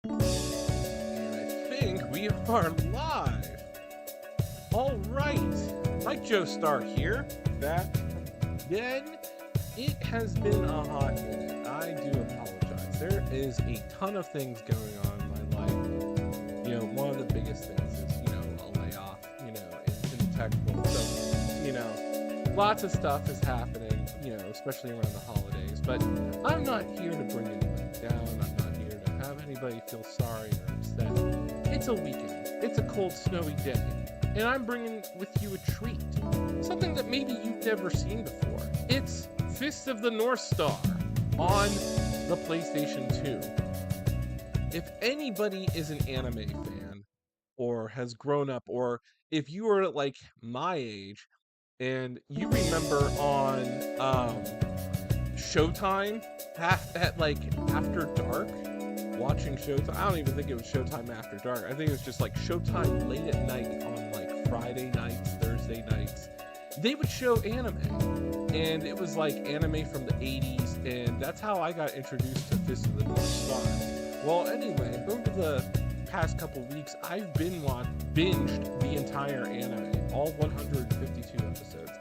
And I think we are live. All right, Mike Joe Star here, back again. It has been a hot minute. I do apologize. There is a ton of things going on in my life. You know, one of the biggest things is, a layoff, in the tech world. So, lots of stuff is happening, especially around the holidays. But I'm not here to bring anybody down. I'm not here to have anybody feel sorry or upset. It's a weekend. It's a cold, snowy day. And I'm bringing with you a treat. Something that maybe you've never seen before. It's Fist of the North Star on the PlayStation 2. If anybody is an anime fan or has grown up, or if you are like my age and you remember on Showtime after dark, watching Showtime. I don't even think it was Showtime after dark. I think it was just like Showtime late at night on like Friday nights, Thursday nights. They would show anime, and it was like anime from the 80s, and that's how I got introduced to Fist of the North Star. Well, anyway, over the past couple weeks, I've binged the entire anime, all 152 episodes.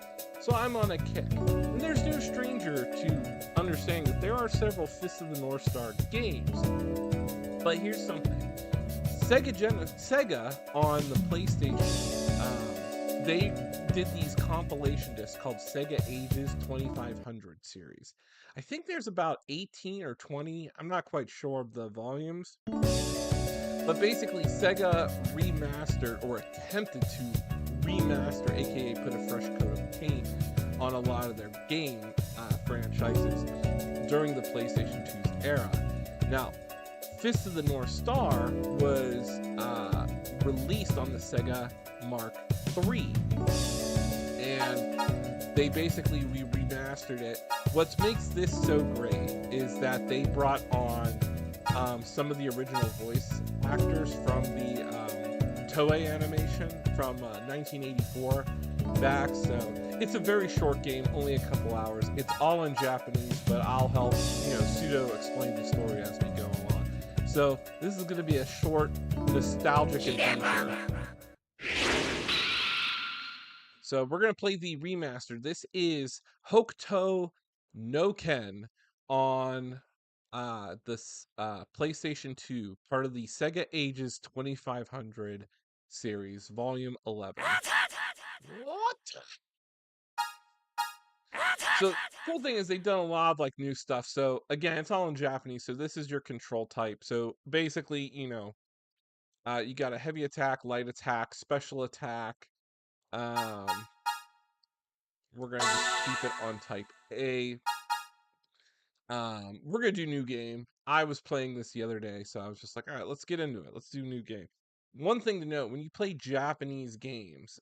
So I'm on a kick. And there's no stranger to understanding that there are several Fist of the North Star games. But here's something. Sega on the PlayStation, they did these compilation discs called Sega Ages 2500 series. I think there's about 18 or 20, I'm not quite sure of the volumes. But basically Sega remastered, or attempted to remaster, aka put a fresh coat of paint on a lot of their game franchises during the PlayStation 2's era. Now, Fist of the North Star was released on the Sega Mark III, and they basically remastered it. What makes this so great is that they brought on some of the original voice actors from the Toei animation from 1984 back, so it's a very short game, only a couple hours. It's all in Japanese, but I'll help, pseudo explain the story as we go along. So this is going to be a short, nostalgic adventure. So we're going to play the remaster. This is Hokuto no Ken on this PlayStation 2, part of the Sega Ages 2500 series, volume 11. What? So cool thing is they've done a lot of like new stuff. So again, it's all in Japanese. So this is your control type. So basically, you got a heavy attack, light attack, special attack. We're gonna just keep it on type A. We're gonna do new game. I was playing this the other day, so I was just like, all right, let's get into it. Let's do new game. One thing to note, when you play Japanese games,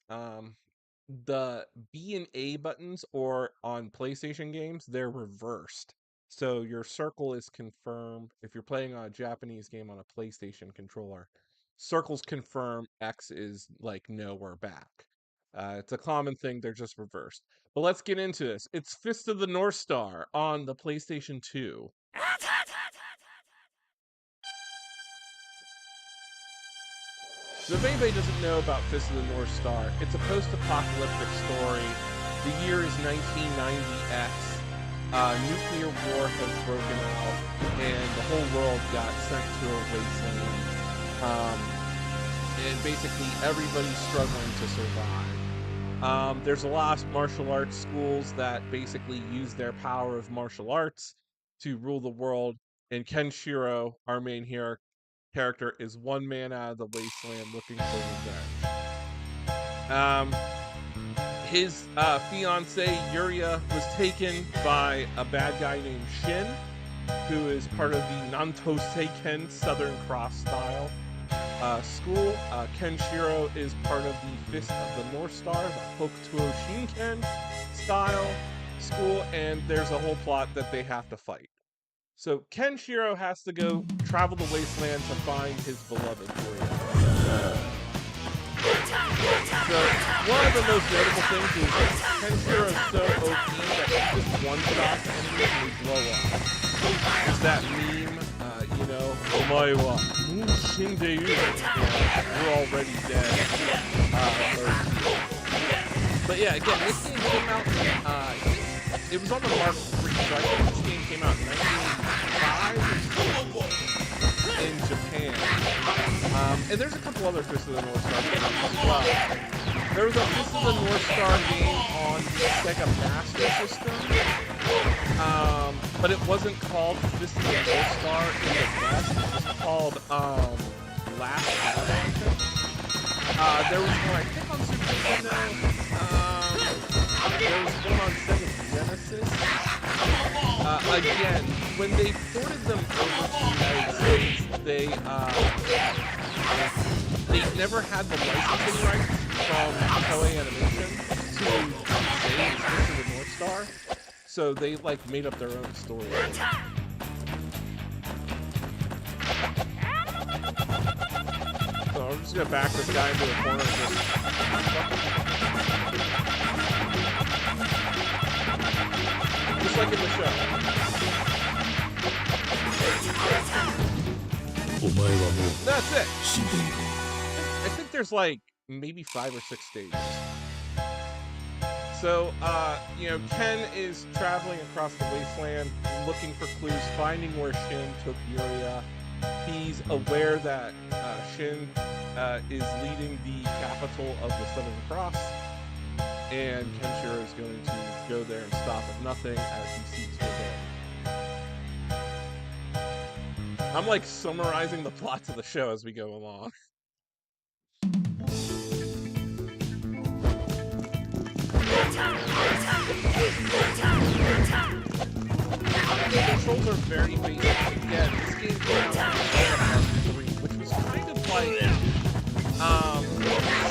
the B and A buttons, or on PlayStation games, they're reversed. So your circle is confirmed. If you're playing on a Japanese game on a PlayStation controller, circles confirm, X is like no, we're back. It's a common thing, they're just reversed. But let's get into this. It's Fist of the North Star on the PlayStation 2. So if anybody doesn't know about Fist of the North Star, it's a post-apocalyptic story. The year is 1990X. Nuclear war has broken out, and the whole world got sent to a wasteland. And basically everybody's struggling to survive. There's a lot of martial arts schools that basically use their power of martial arts to rule the world. And Kenshiro, our main hero character, is one man out of the wasteland looking for revenge. His fiance Yuria was taken by a bad guy named Shin, who is part of the Nanto Seiken Southern Cross style school. Kenshiro is part of the Fist of the North Star, the Hokuto Shinken style school, and there's a whole plot that they have to fight. So Kenshiro has to go travel the wasteland to find his beloved Yuria. So one of the most notable things is that Kenshiro is so OP that he just one-shots enemies and they blow up. It's that meme, Omae wa shinderu. We're already dead. But yeah, again, this game came out, it was on the Mark III, so I think this game came out in 1985 in Japan. And there's a couple other Fist of the North Star games as well. There was a Fist of the North Star game on the Sega Master System, but it wasn't called Fist of the North Star in the West. It was called Last Battle. There was one, I think, on Super Nintendo. There was one on Sega Genesis. Again, when they ported them over to the United States, they never had the licensing rights from Toei Animation to say it's Fist of the North Star, so they like made up their own story. So I'm just gonna back this guy into the corner and just like in the show. That's it. I think there's like maybe 5 or 6 stages. So, you know, Ken is traveling across the wasteland, looking for clues, finding where Shin took Yuria. He's aware that Shin is leading the capital of the Southern Cross, and Kenshiro is going to go there and stop at nothing as he seeks revenge. I'm like summarizing the plots of the show as we go along. The controls are very basic. Again, this game came out on Sega Mark III, which was kind of like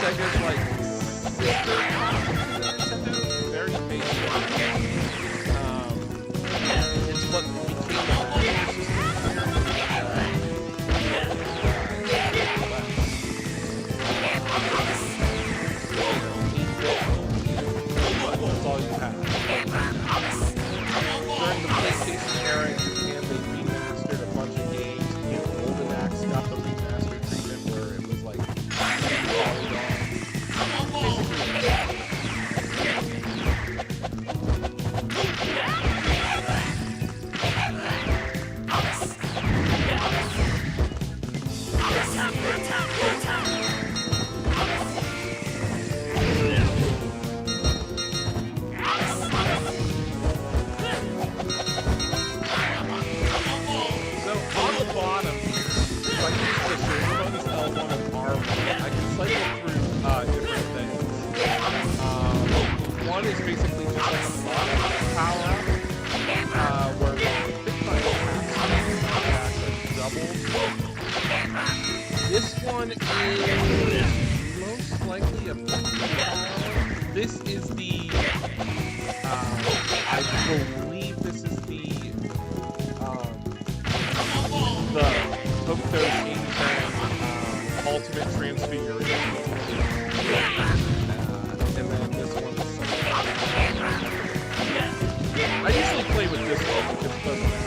Sega's like sister Nintendo. Very basic. It's what became the Master System. That's all you have. During the PlayStation era in Japan, they remastered a bunch of games. You know, Golden Axe got the remastered treatment where it was like one is basically just like a power where the Bitcoin attack doubles. This one is most likely a power. This is the I believe this is the Hokuto ultimate transfiguration. And then this one is I usually play with this one because it doesn't have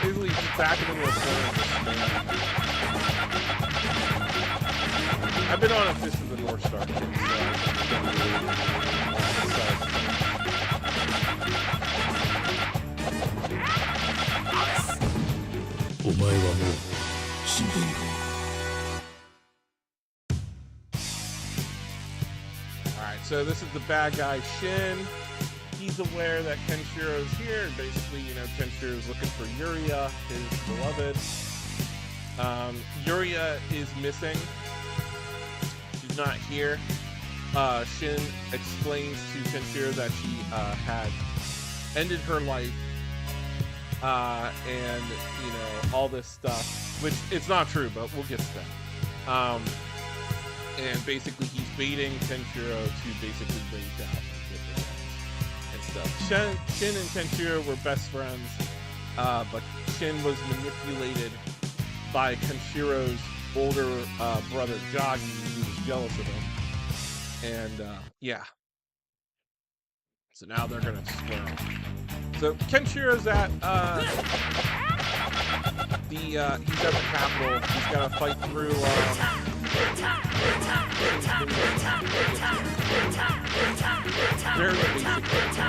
basically back into the corner. I've been on a Fist of the North Star kid, so Alright, so this is the bad guy Shin. He's aware that Kenshiro's here, and basically, you know, Kenshiro's looking for Yuria, his beloved. Yuria is missing. She's not here. Shin explains to Kenshiro that she had ended her life, and, you know, all this stuff, which it's not true, but we'll get to that. And basically he's baiting Kenshiro to basically rage out and get revenge and stuff. Shin and Kenshiro were best friends, but Shin was manipulated by Kenshiro's older brother Jagi, who was jealous of him. And yeah. So now they're gonna square off. So Kenshiro's at he's at the capital. He's gotta fight through very basic things.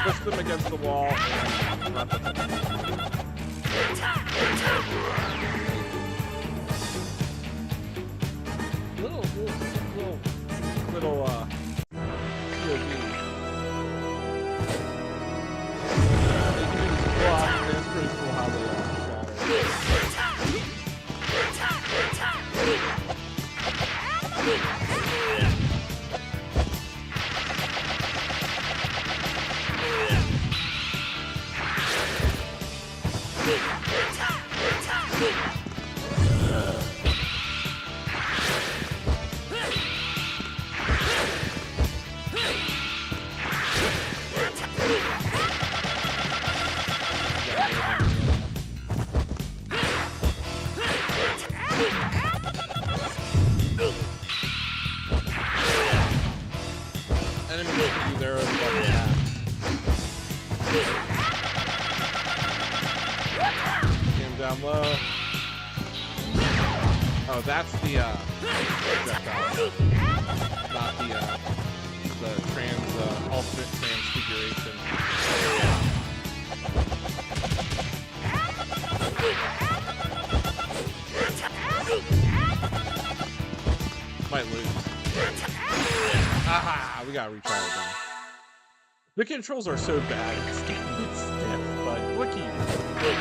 Push them against the wall and let them. Little POV. They do this block, and it's pretty cool how they down low. Oh, that's the projectile, not the ultimate transfiguration. Might lose. Aha! We gotta retry it again. The controls are so bad, it's getting a bit stiff, but what can you do?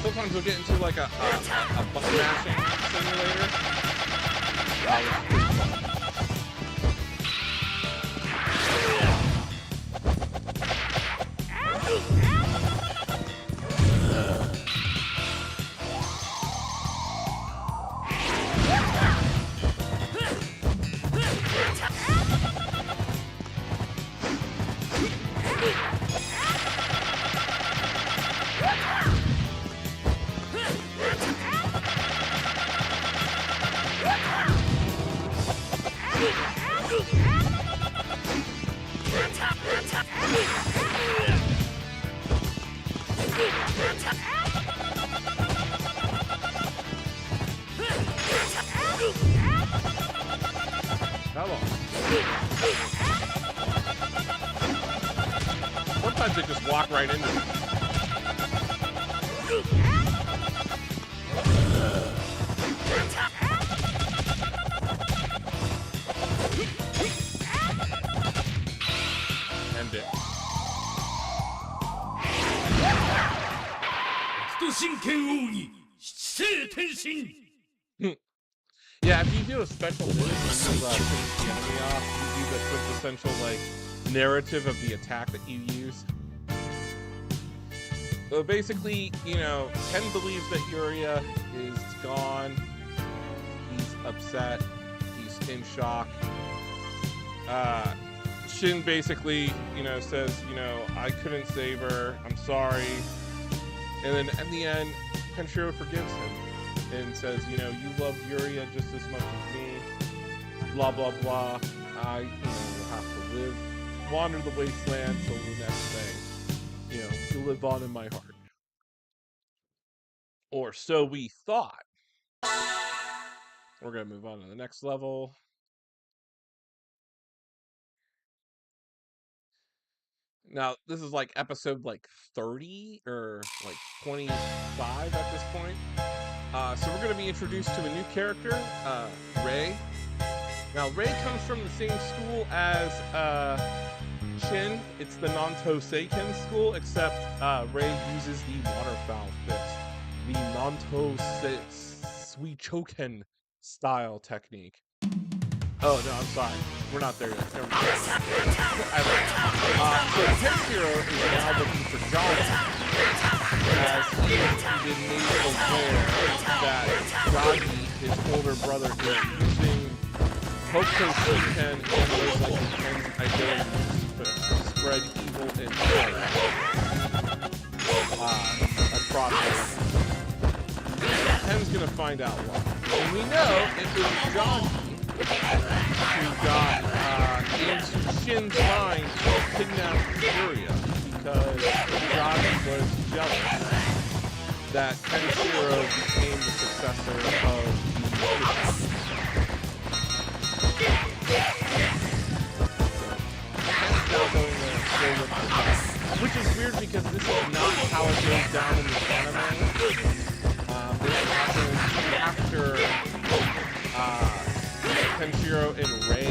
Sometimes we'll get into like a button mashing simulator. Sometimes they just walk right into it. End it. Yeah, if you do a special move, you finish the enemy off, you do the quintessential like narrative of the attack that you use. So basically, you know, Ken believes that Yuria is gone. He's upset. He's in shock. Shin basically, you know, says, you know, I couldn't save her. I'm sorry. And then in the end, Kenshiro forgives him and says, you know, you love Yuria just as much as me. Blah, blah, blah. I, you know, will have to live, wander the wasteland till the next day. You know, to live on in my heart. Or so we thought. We're going to move on to the next level. Now, this is like episode like 30 or like 25 at this point. So we're going to be introduced to a new character, Rei. Now, Rei comes from the same school as Shin. It's the Nanto Seiken school, except Rei uses the waterfowl fist. The Nanto Suichoken style technique. Oh, no, I'm sorry. We're not there yet. So Kenshiro is now looking for Johnny. as he's been made aware that Jagi, his older brother, is using Hokuto Shinken and those like Ken's identities to spread evil and terror across the land. Ken's gonna find out why. And we know it was Jagi who got into Shin's mind to kidnap Furia because Jagi was jealous that Kenshiro became the successor of which is weird because this is not how it goes down in the anime. This happens after Kenshiro and Rei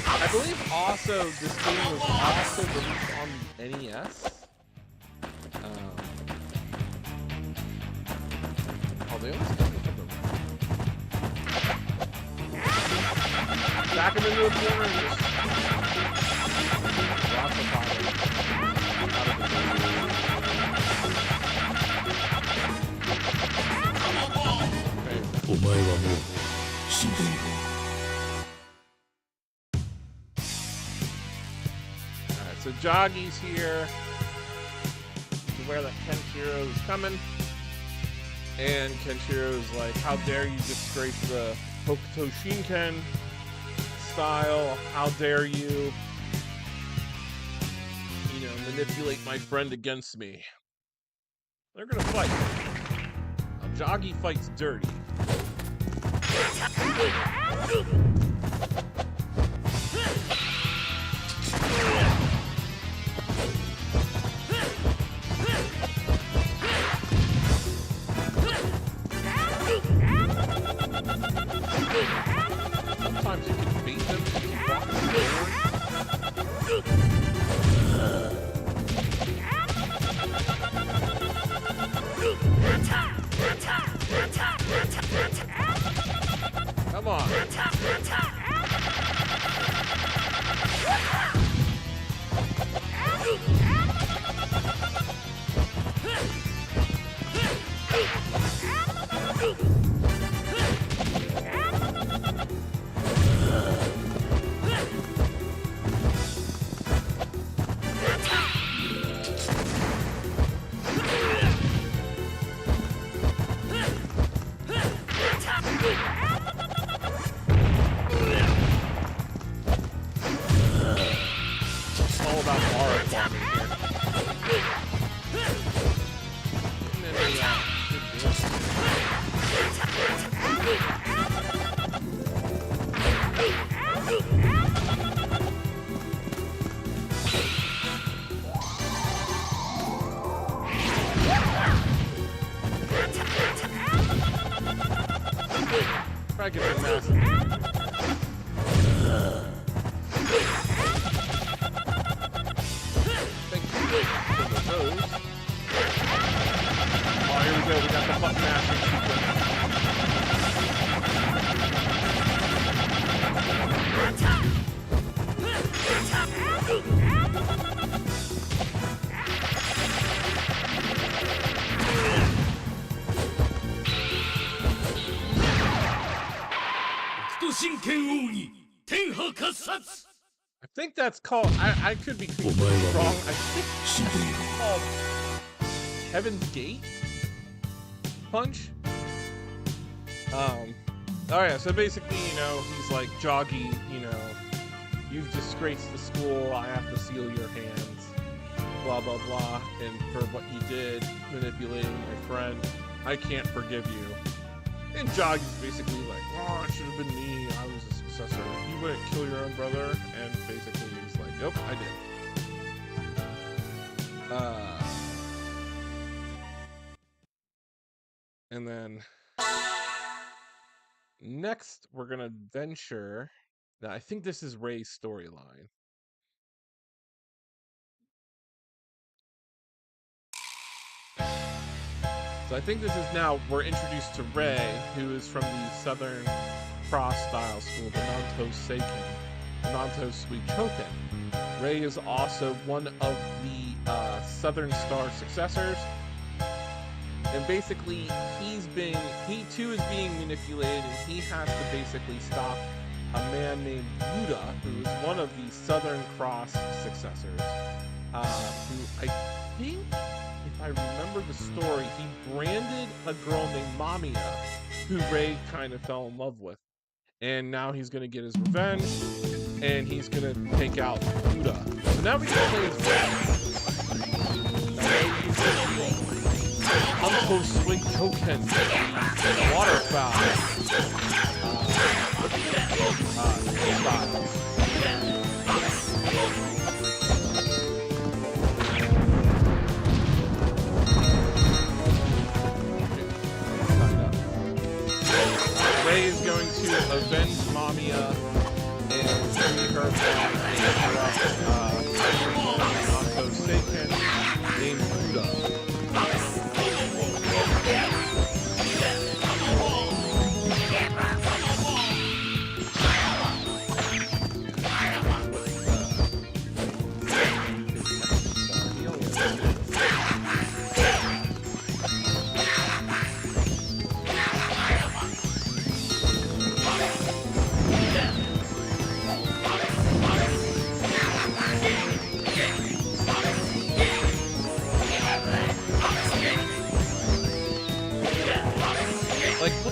I believe also this game was also released on the NES. Oh, they always come from the back him into a corner and just drop the bottom out of the Alright, so Jagi's here. He's aware that Kenshiro's coming. And Kenshiro's like, how dare you disgrace the Hokuto Shinken style? How dare you, manipulate my friend against me? They're gonna fight. Now, Jagi fights dirty. Sometimes you can beat them and you walk forward. Come on. Try to get some massive. Thank you for the rose. Oh, here we go. We got the butt mashing I think that's called, I could be completely wrong. I think it's called Heaven's Gate Punch. Oh yeah, so basically, he's like, Jagi, you've disgraced the school, I have to seal your hands, blah, blah, blah, and for what you did, manipulating my friend, I can't forgive you. And Jagi's basically like, oh, it should have been me, I was a successor. You wouldn't kill your own brother, and basically he's like, yep, I did. And then next we're gonna venture. Now I think this is Rei's storyline. So I think this is now, we're introduced to Ray, who is from the Southern Cross style school, the Nanto Seiken, the Nanto Suichoken. Ray is also one of the Southern Star successors. And basically, he too is being manipulated, and he has to basically stop a man named Yuta, who is one of the Southern Cross successors, who I think, if I remember the story, he branded a girl named Mamiya, who Ray kind of fell in love with. And now he's going to get his revenge, and he's going to take out Yuta. So now we can play as Ray. Uncle Swing Token, Waterfowl, style. Ray is going to avenge Mamiya and free her from a Nanto Seiken named Buddha.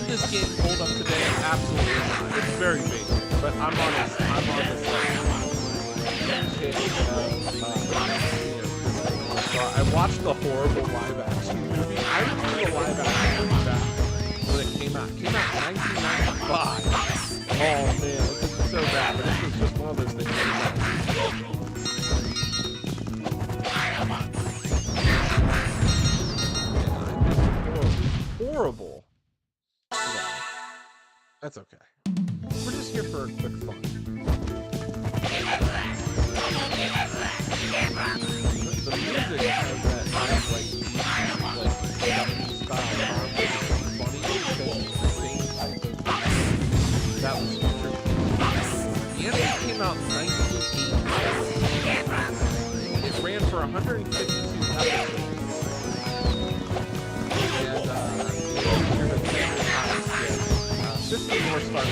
This game hold up today? Absolutely not. It's very basic, but I'm on this so I watched the horrible live action movie. I remember the live action movie back when it came out. It came out in 1995. Oh man, this is so bad, but this was just one of those things. Horrible. That's okay. We're just here for a quick fun. The music has that nice, like 70s style charm, which is funny because it's the same type of that was true. The anime came out in 1980. It ran for 152 episodes. This is more Star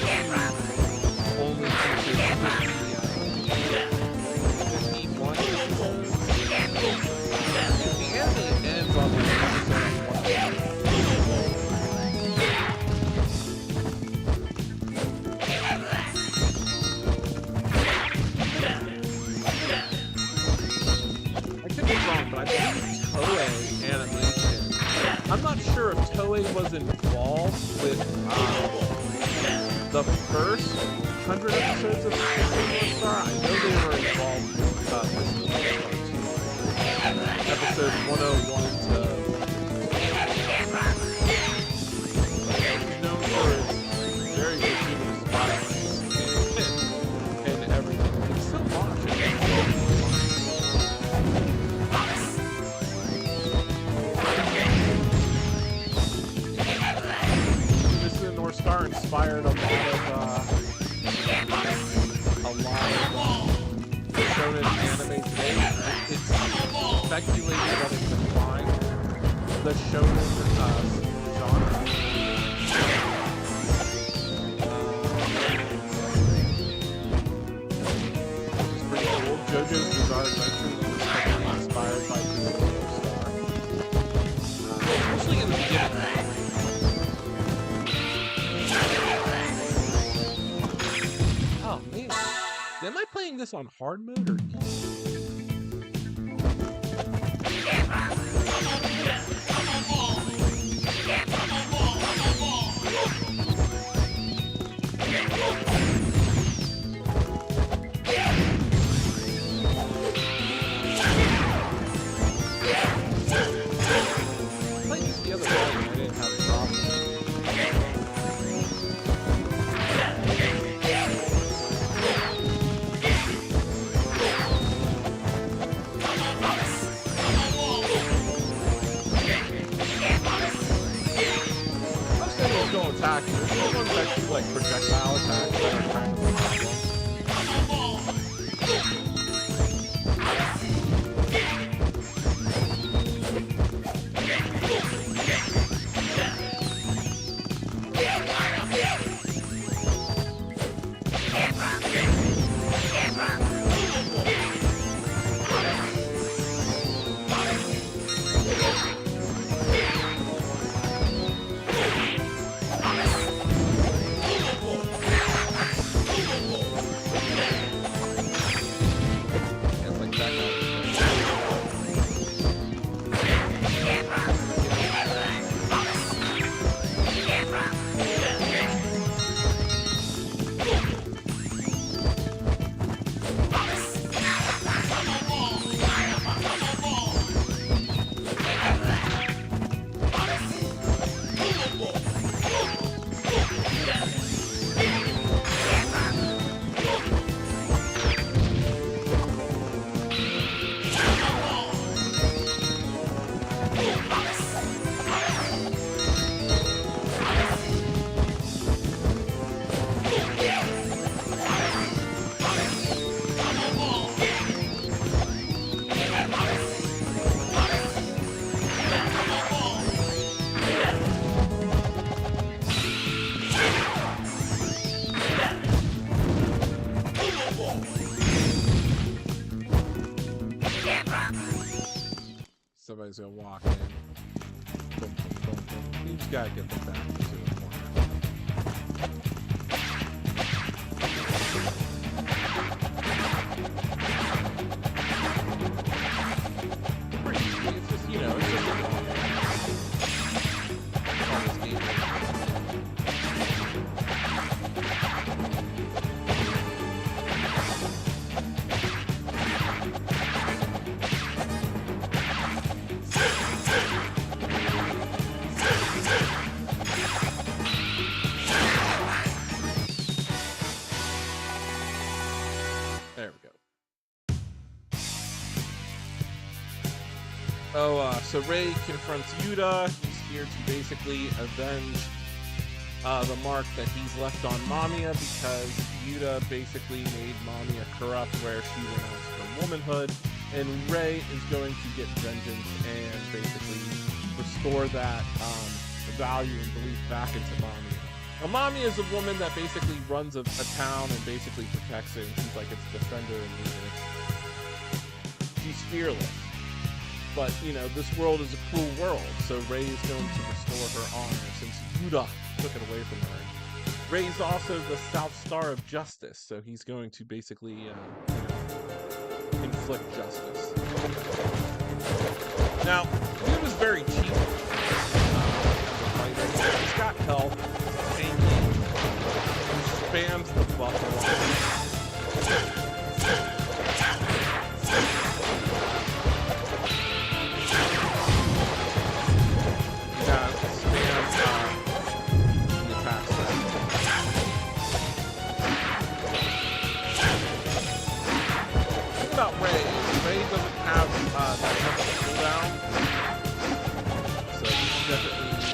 only features 51 episodes. The anime ends on the episode 1. I could be wrong, but I believe Toei Animation. I'm not sure if Toei was involved with the first 100 episodes of North Star. I know they were involved with episode 101 to known for its very gratuitous violence and everything. It's so much. North Star inspired a lot of shonen anime today. It's speculated that it defines the shonen genre. Which is pretty cool. JoJo's Bizarre Adventure was heavily inspired by North Star. Especially in the beginning. Am I playing this on hard mode or easy? I played this the other day and I didn't have a problem. somebody's gonna walk in. Boom, boom, boom, boom. You just gotta get them back to the corner. Pretty easy. It's just, you know, it's just a walk. On this game. There we go. So Ray confronts Yuta. He's here to basically avenge the mark that he's left on Mamiya, because Yuta basically made Mamiya corrupt where she renounced her womanhood, and Ray is going to get vengeance and basically restore that value and belief back into Mamiya. Now, Mamiya is a woman that basically runs a town and basically protects it, and she's like its defender and leader. She's fearless. But, you know, this world is a cruel world, so Ray is going to restore her honor since Yuta took it away from her. Ray's also the South Star of Justice, so he's going to basically, you know, inflict justice. Now, Yuta's very cheap as a fighter. He's got health, tanky, he spams the buff a lot. Ray doesn't have that much cooldown, so you definitely need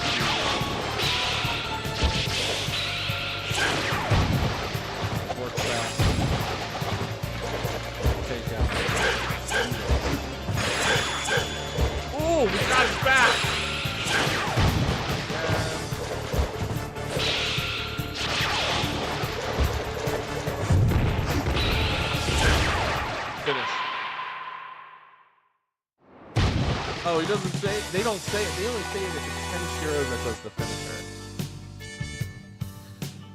to work fast. Take out. Oh, we got his back! Finish. Oh, he doesn't say, they don't say it, they only say it if it's Kenshiro that does the finisher.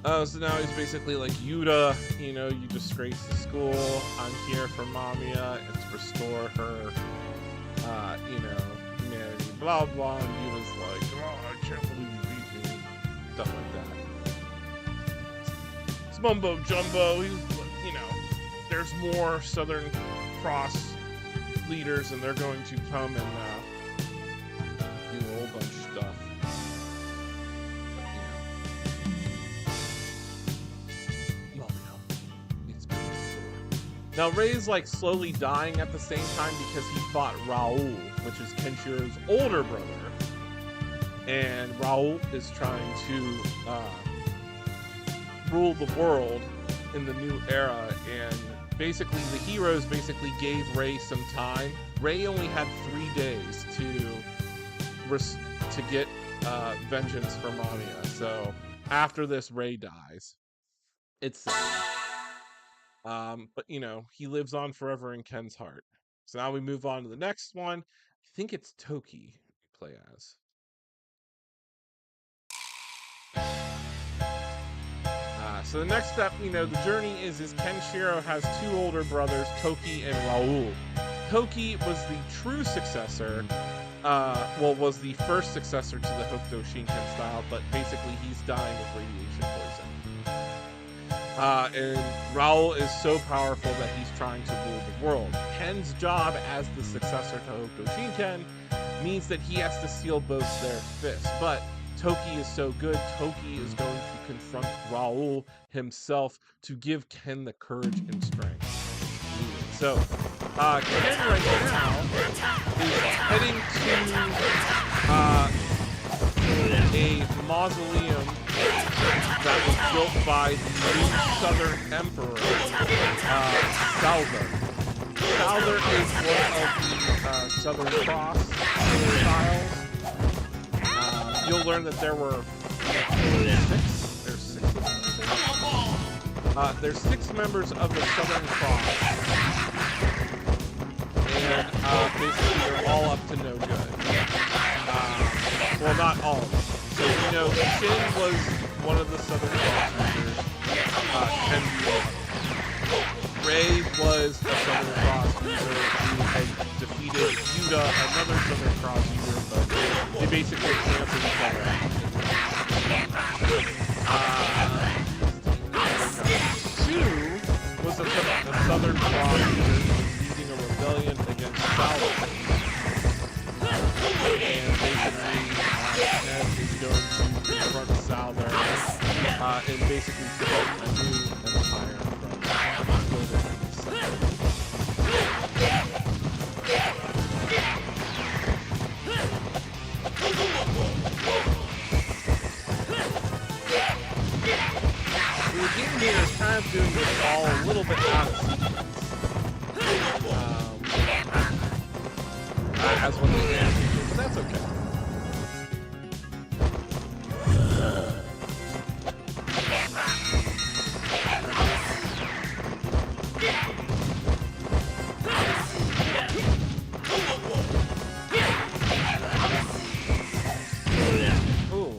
Oh, so now he's basically like, Yuta, you know, you disgraced the school, I'm here for Mamiya, and to restore her, you know, humanity, blah blah, and Yuta's like, oh, I can't believe you beat me, stuff like that. It's mumbo jumbo, he's, you know, there's more Southern Cross leaders, and they're going to come and do a whole bunch of stuff. But, you know, now Ray's like slowly dying at the same time because he fought Raul, which is Kenshiro's older brother, and Raul is trying to rule the world in the new era, and basically the heroes basically gave Ray some time. Ray only had 3 days to get vengeance for Mamiya. So after this, Ray dies. It's sad. But you know, he lives on forever in Ken's heart. So now we move on to the next one. I think it's Toki we play as. So the next step, you know, the journey is Kenshiro has 2 older brothers, Toki and Raul. Toki was the true successor, was the first successor to the Hokuto Shinken style, but basically he's dying of radiation poison. And Raul is so powerful that he's trying to rule the world. Ken's job as the successor to Hokuto Shinken means that he has to seal both their fists, but Toki is so good, Toki is going to confront Raul himself to give Ken the courage and strength needed. So, Ken right now is heading to a mausoleum that was built by the new Southern Emperor, Souther. Souther is one of the Southern Cross styles. You'll learn that there were 6. There's 6 members of the Southern Cross, and basically they're all up to no good. Well, not all of them. So, you know, Shin was one of the Southern Cross users. Ken Ray was a Southern Cross user who had defeated Yuta, another Southern Cross user, but they basically canceled each other out. Shu was a Southern Cross user who was leading a rebellion against South. And basically, Ken is going to confront Souther and basically start a new empire from building the game here is kind of doing this all a little bit out of sequence. As one of the animations, but that's okay. Oh,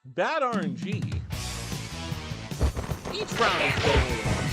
bad RNG. Each round is totally RNG.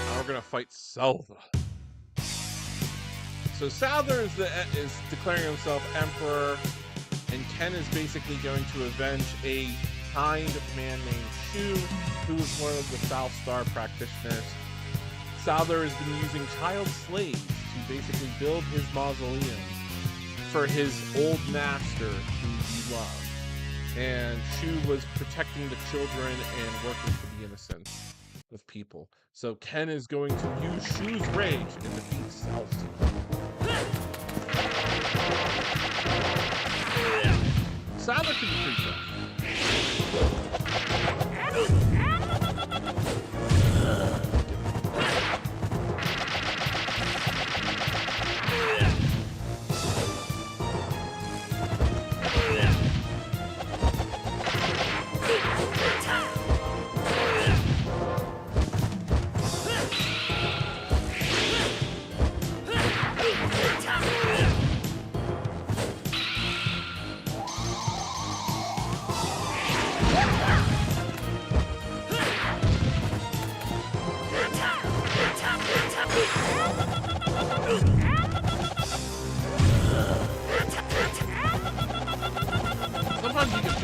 Now we're gonna fight Souther. So Souther is declaring himself emperor, and Ken is basically going to avenge a kind man named Shu, who is one of the South Star practitioners. Souther has been using child slaves to basically build his mausoleum for his old master who he loved. And Shu was protecting the children and working for the innocence of people. So Ken is going to use Shu's rage and defeat South. Souther can be pretty tough.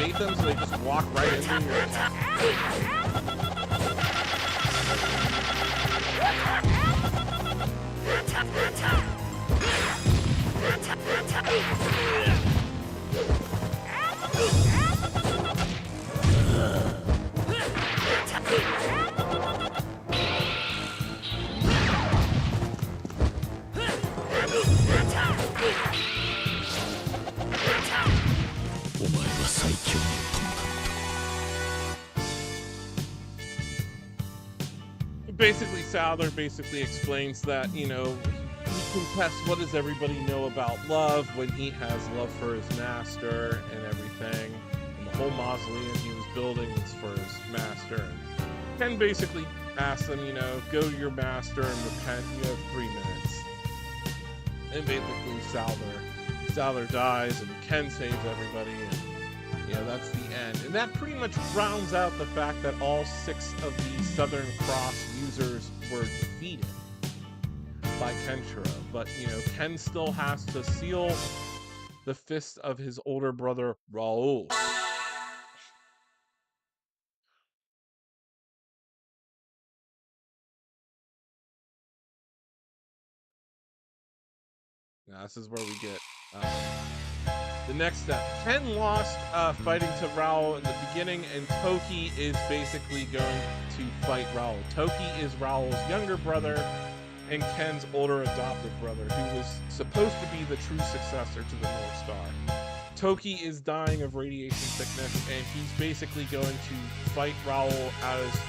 bait them so they just walk right into your attack. Basically, Souther basically explains that, you know, he contests what does everybody know about love when he has love for his master and everything. And the whole mausoleum he was building was for his master. And Ken basically asks him, you know, go to your master and repent. You have 3 minutes. And basically, Souther dies and Ken saves everybody. And yeah, that's the end. And that pretty much rounds out the fact that all 6 of the Southern Cross users were defeated by Kenshiro. But, you know, Ken still has to seal the fist of his older brother, Raoul. Now, this is where we get the next step. Ken lost fighting to Raoul in the beginning, and Toki is basically going to fight Raoul. Toki is Raoul's younger brother and Ken's older adopted brother, who was supposed to be the true successor to the North Star. Toki is dying of radiation sickness, and he's basically going to fight Raoul at his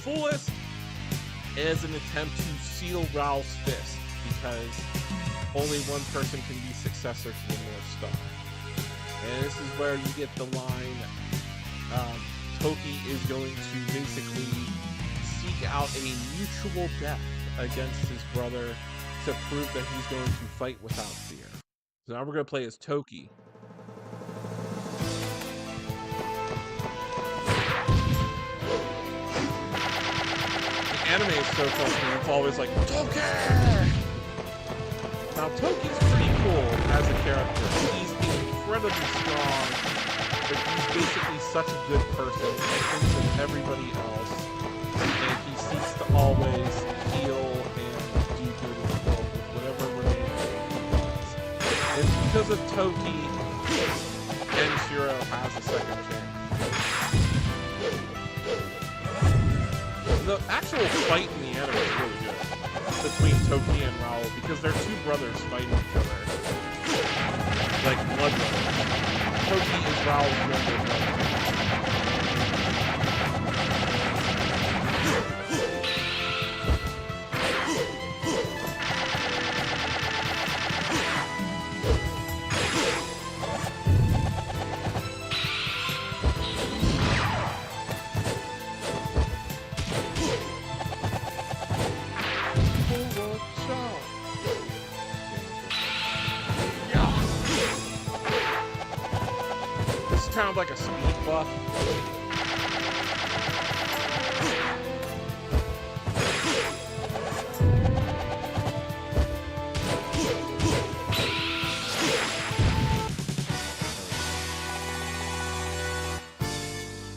fullest as an attempt to seal Raoul's fist, because only one person can be successor to the North Star. And this is where you get the line, Toki is going to basically seek out a mutual death against his brother to prove that he's going to fight without fear. So now we're going to play as Toki. The anime is so fun, it's always like, Toki! Now, Toki's pretty cool as a character. He's incredibly strong, but he's basically such a good person. He thinks of everybody else, and he seeks to always heal and do good in the world with whatever remaining he does. It's because of Toki, Kenshiro has a second chance. The actual fight in the anime is really good between Toki and Raoul, because they're 2 brothers fighting each other. Like blood brothers. Toki is Raoul's younger brother. Kind of like a speed buff.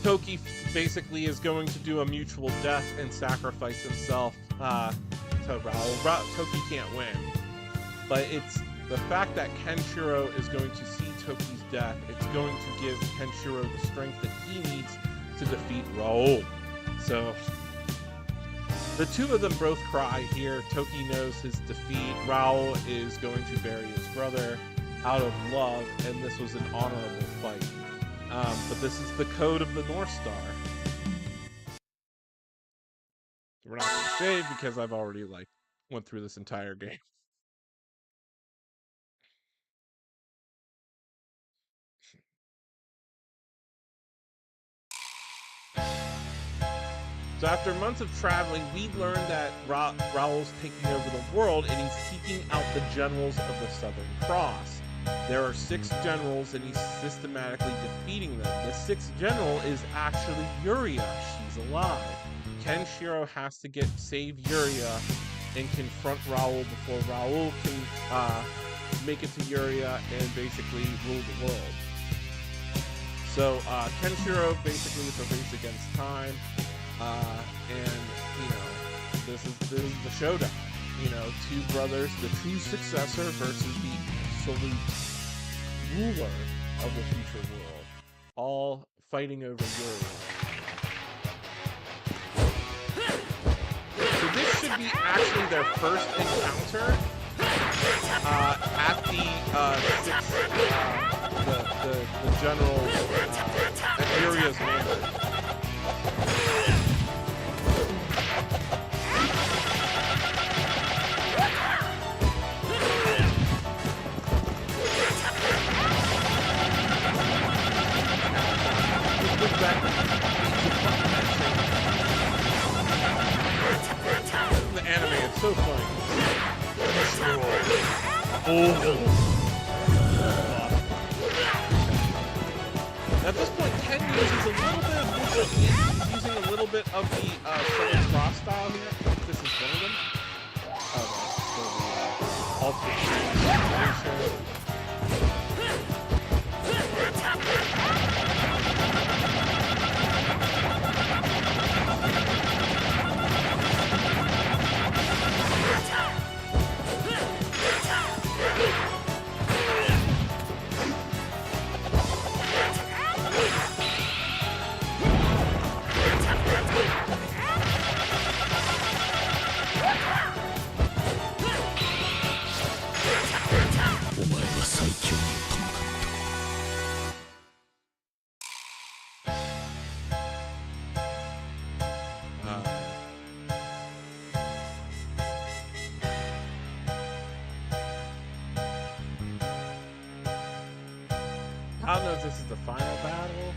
Toki basically is going to do a mutual death and sacrifice himself to Raoul. Toki can't win, but it's the fact that Kenshiro is going to see Toki's death. It's going to give Kenshiro the strength that he needs to defeat Raoul. So the 2 of them both cry here. Toki knows his defeat. Raoul is going to bury his brother out of love, and this was an honorable fight. But this is the code of the North Star. We're not going to save because I've already went through this entire game. So after months of traveling, we learned that Raoul's taking over the world, and he's seeking out the generals of the Southern Cross. There are 6 generals, and he's systematically defeating them. The 6th general is actually Yuria. She's alive. Kenshiro has to save Yuria and confront Raoul before Raoul can make it to Yuria and basically rule the world. So Kenshiro basically is a race against time, and you know this is the showdown. You know, two brothers, the true successor versus the absolute ruler of the future world, all fighting over Yuri. So this should be actually their first encounter at the general at Yuria's manor. The anime, it's so funny. At this point, Ken uses a little bit of the Southern Cross style here. I think this is one of them. Ultimate transformation. I don't know if this is the final battle,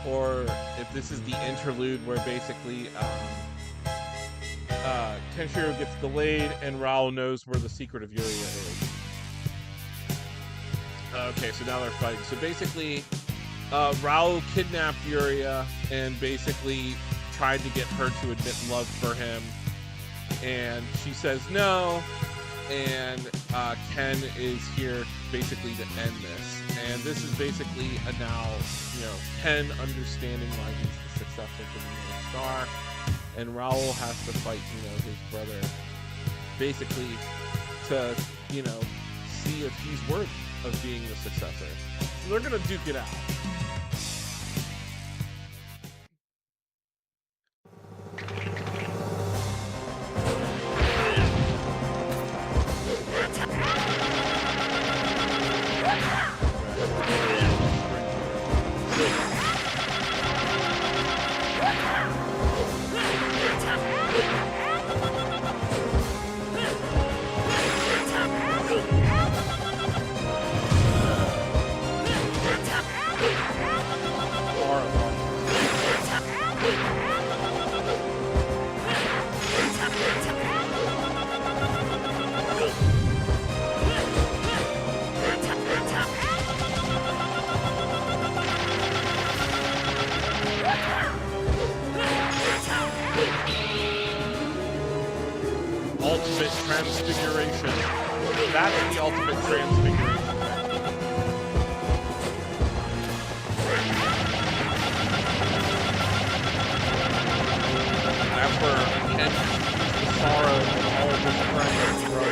or if this is the interlude where basically Kenshiro gets delayed and Raul knows where the secret of Yuria is. Okay, so now they're fighting. So basically, Raul kidnapped Yuria and basically tried to get her to admit love for him, and she says no, and Ken is here basically to end this. And this is basically a now, you know, Ken understanding why he's the successor to the North Star, and Raul has to fight, you know, his brother, basically to, you know, see if he's worthy of being the successor. So they're gonna duke it out. Ultimate transfiguration. That's the ultimate transfiguration. That's where Ken sees the sorrow of all of his friends grow.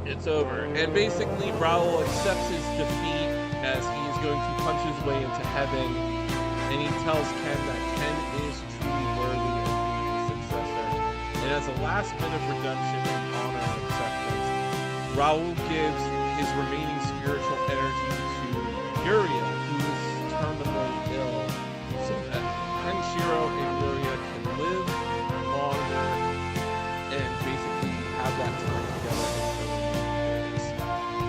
It's over. And basically, Raul accepts his defeat as he is going to punch his way into heaven. And he tells Ken that Ken is truly worthy of being the successor. And as a last bit of redemption and honor and acceptance, Raul gives his remaining spiritual energy to Yuria, who is terminally ill, so that Kenshiro and Yuria can live longer and basically have that time together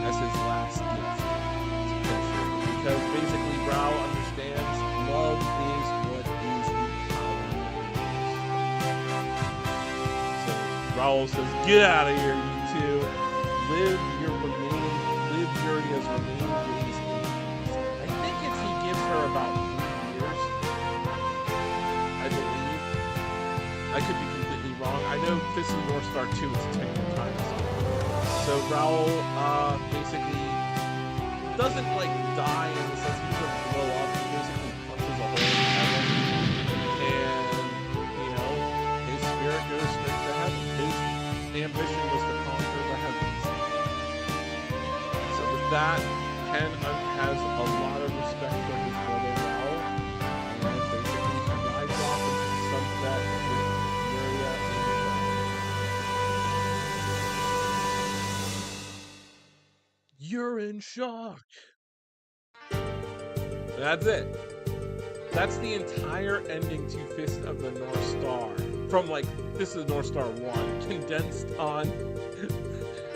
as his last gift to Kenshiro. Because basically Raul understands love is what is the power of the universe. So Raul says, get out of here, you two. Live obscurity as remaining release dates. I think he gives her about 3 years, I believe. I could be completely wrong. I know Fist of the North Star 2 is a 10-year time zone. So Raul basically doesn't like die in the sense he doesn't blow up. He basically punches a hole in heaven, and you know his spirit goes straight to heaven. His ambition was to conquer the heavens. So with that, Ken has a lot of respect for his brother Raul, and basically he rides off into the sunset with Furia in tow. You're in shock. That's it. That's the entire ending to Fist of the North Star. From like Fist of the North Star 1, condensed on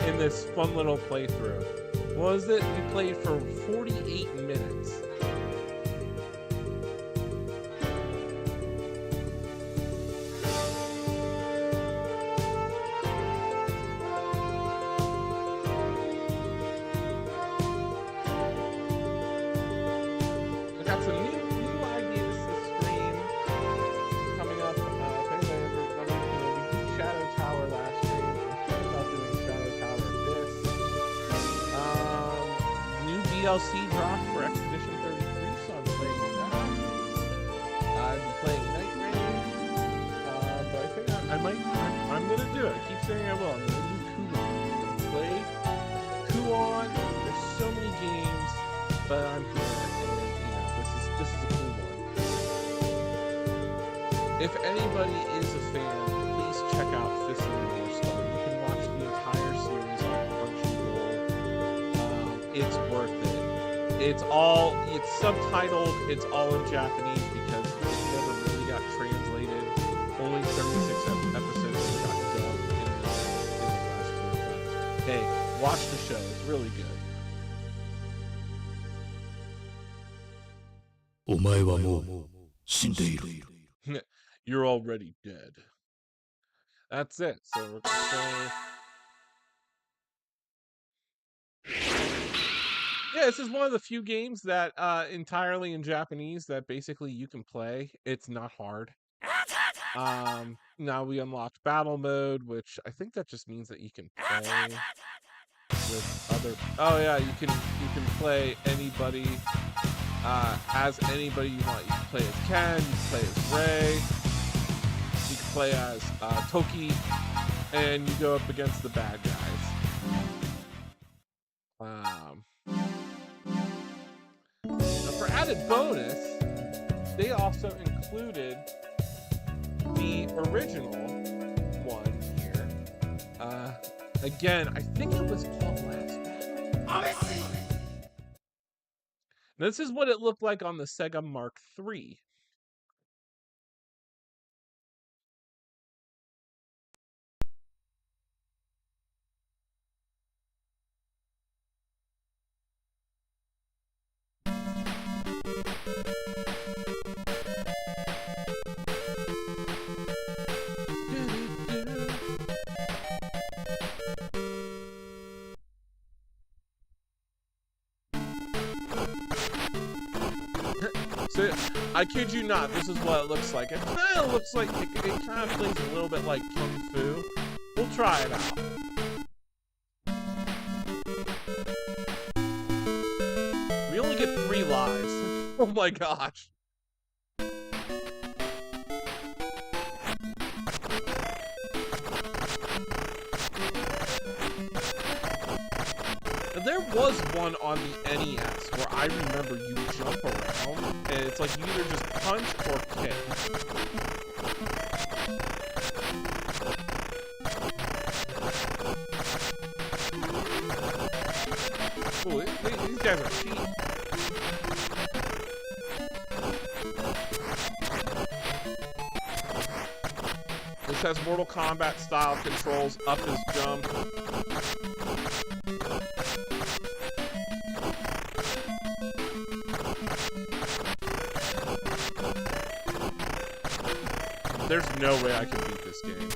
in this fun little playthrough. What was it? We played for 48 minutes. DLC drop for Expedition 33, so I'm playing that. I've been playing Night Rain, but I think I'm gonna do it. I keep saying I will. I'm gonna do Kuon. I'm gonna play Kuon. There's so many games, but I'm here, and you know this is a cool one. If anybody is a fan, please check out Fist of the North Star. You can watch the entire series on Crunchyroll. It's worth it. It's subtitled, it's all in Japanese because it never really got translated. Only 36 episodes got dubbed in the last year. Hey, watch the show, it's really good. You're already dead. That's it. So we're gonna yeah, this is one of the few games that entirely in Japanese that basically you can play. It's not hard. Now we unlocked battle mode, which I think that just means that you can play with other. Oh yeah, you can play anybody as anybody you want. You can play as Ken, you can play as Ray, you can play as Toki, and you go up against the bad guys. For added bonus, they also included the original one here. Again, I think it was called Last Battle. This is what it looked like on the Sega Mark III. So, I kid you not, this is what it looks like. It kind of looks like, it kind of plays a little bit like Kung Fu. We'll try it out. We only get 3 lives. Oh my gosh. There was one on the NES where I remember you jump around, and it's like you either just punch or kick. Ooh, these guys are cheap. This has Mortal Kombat style controls, up his jump. There's no way I can beat this game.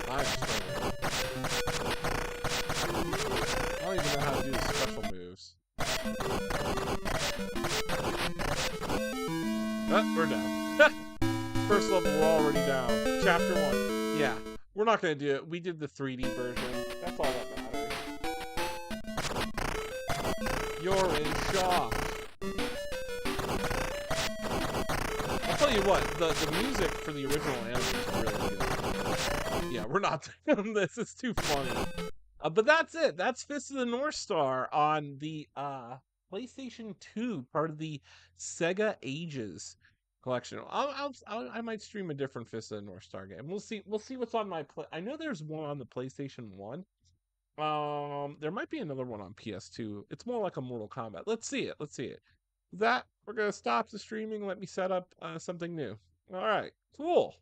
I'm struggling. Yeah, we're not gonna do it. We did the 3D version. That's all that matters. You're in shock. I'll tell you what, the music for the original anime is really good. Yeah, we're not doing this. It's too funny. But that's it. That's Fist of the North Star on the PlayStation 2, part of the Sega Ages collection. I might stream a different Fist of the North Star game. We'll see. We'll see what's on my play. I know there's one on the PlayStation 1. There might be another one on PS2. It's more like a Mortal Kombat. Let's see it. Let's see it. That we're gonna stop the streaming. Let me set up something new. All right, cool.